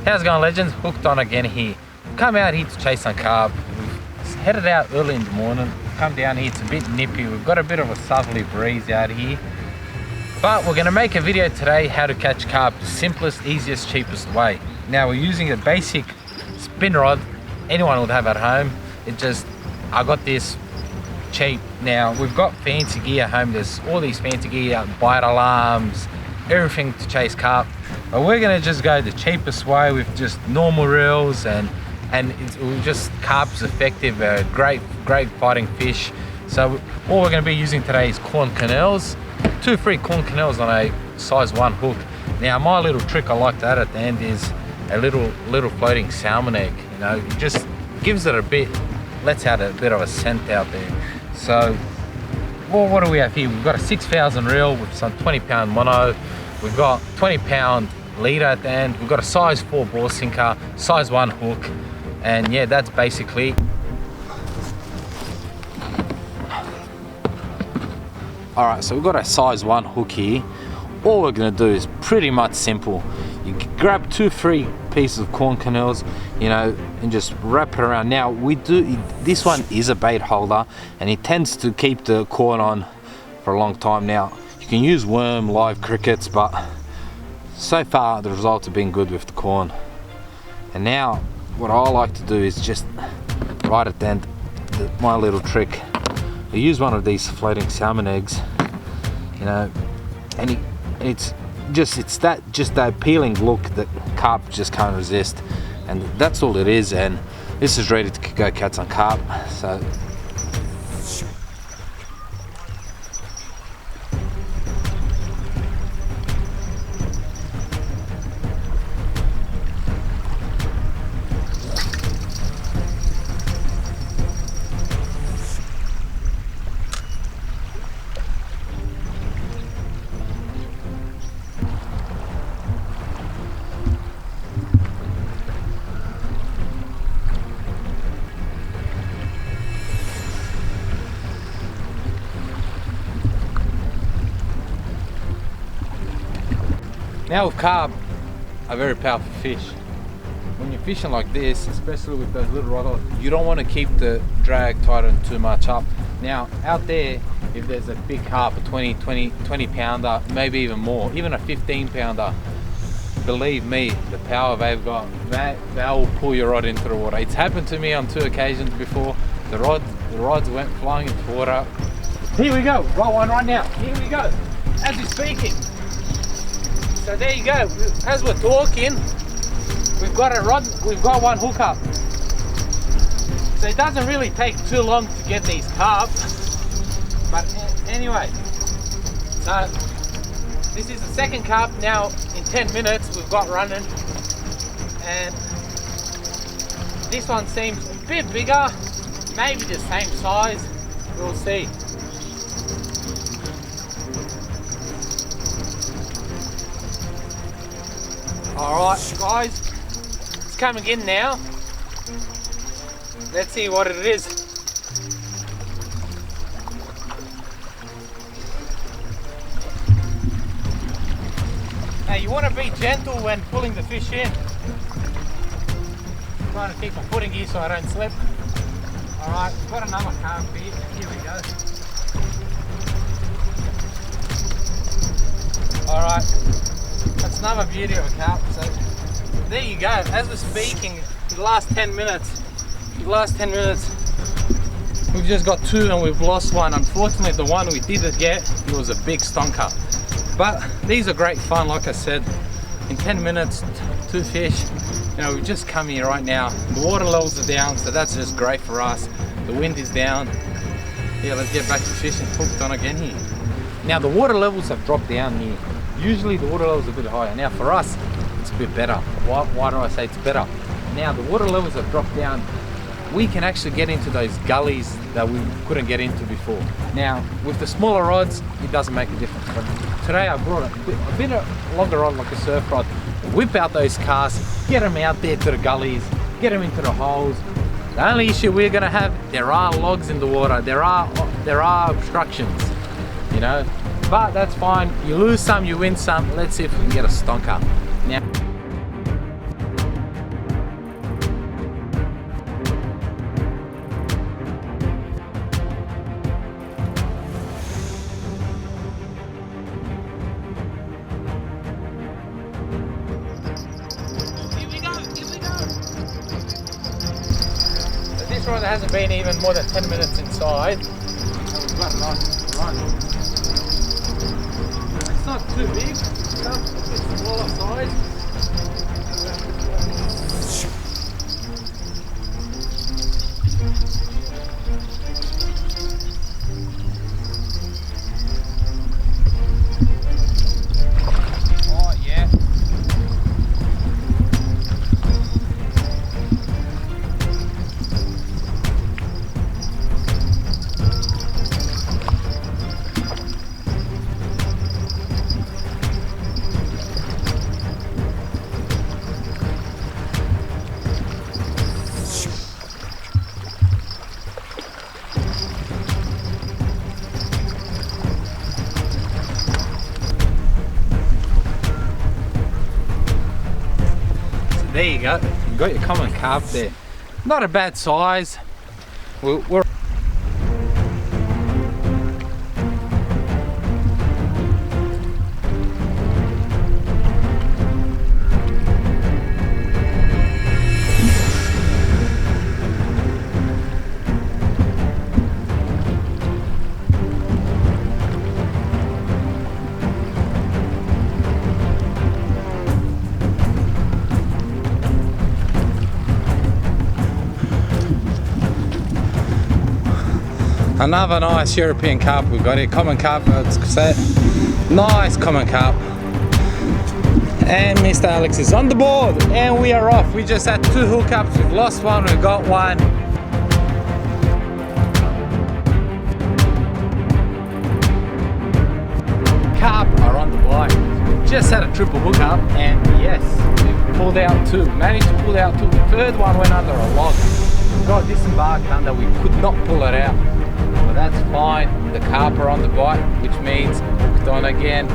How's it going, legends? Hooked on again here. Come out here to chase some carp. We've headed out early in the morning. Come down here, it's a bit nippy. We've got a bit of a southerly breeze out here. But we're gonna make a video today how to catch carp the simplest, easiest, cheapest way. Now we're using a basic spin rod anyone would have at home. I got this cheap. Now we've got fancy gear at home. There's all these fancy gear, bite alarms, everything to chase carp. But we're gonna just go the cheapest way with just normal reels and carp's effective, great fighting fish. So all we're gonna be using today is corn canoes, 2 free corn canoes on a size 1 hook. Now my little trick I like to add at the end is a little floating salmon egg. You know, it just gives it a bit, lets out a bit of a scent out there. So well, what do we have here? We've got a 6,000 reel with some 20-pound mono. We've got 20-pound leader at the end. We've got a size 4 ball sinker, size 1 hook, and yeah, that's basically. All right, so we've got a size 1 hook here. All we're gonna do is pretty much simple. You grab 2 free pieces of corn kernels, you know, and just wrap it around. Now this one is a bait holder and it tends to keep the corn on for a long time. Now you can use worm, live crickets, but so far the results have been good with the corn. And now what I like to do is just right at the end, my little trick, I use one of these floating salmon eggs, you know, and it's that appealing look that carp just can't resist, and that's all it is. And this is ready to go catch some carp. So now with carp, a very powerful fish. When you're fishing like this, especially with those little rod, you don't want to keep the drag tightened too much up. Now out there, if there's a big carp, a 20 pounder, maybe even more, even a 15 pounder, believe me, the power they've got, they will pull your rod into the water. It's happened to me on 2 occasions before. The rods went flying into the water. Here we go, roll one right now. Here we go, as we're speaking. So there you go, as we're talking, we've got a rod, we've got one hook up. So it doesn't really take too long to get these carp. But anyway, so this is the second carp now in 10 minutes we've got running. And this one seems a bit bigger, maybe the same size, we'll see. Alright guys, it's coming in now. Let's see what it is. Now you want to be gentle when pulling the fish in. I'm trying to keep my footing here so I don't slip. Alright, we've got another carp here. Here we go. Alright. That's another beauty of a carp. So there you go. As we're speaking, the last 10 minutes, we've just got 2 and we've lost 1. Unfortunately, the one we didn't get, it was a big stonker. But these are great fun. Like I said, in 10 minutes, 2 fish. You know, we've just come here right now. The water levels are down, so that's just great for us. The wind is down. Yeah, let's get back to fishing. Hooked on again here. Now the water levels have dropped down here. Usually the water levels are a bit higher. Now for us, it's a bit better. Why do I say it's better? Now the water levels have dropped down. We can actually get into those gullies that we couldn't get into before. Now with the smaller rods, it doesn't make a difference. But today I brought a bit of longer rod, like a surf rod. Whip out those casts, get them out there to the gullies, get them into the holes. The only issue we're gonna have, there are logs in the water, there are obstructions, you know. But that's fine. You lose some, you win some. Let's see if we can get a stonker. Now, one that hasn't been even more than 10 minutes inside. And we've got a nice run. It's not too big, it's a bit smaller size. There you go, you got your common carp there. Not a bad size. We're another nice European carp we've got here, common carp, nice common carp. And Mr. Alex is on the board and we are off. We just had 2 hookups, we've lost one, we've got one. Carp are on the bite. Just had a triple hookup and yes, we've pulled out 2, managed to pull out 2. The third one went under a log. Got disembarked under, we could not pull it out. But that's fine, the carp are on the bite, which means hooked on again.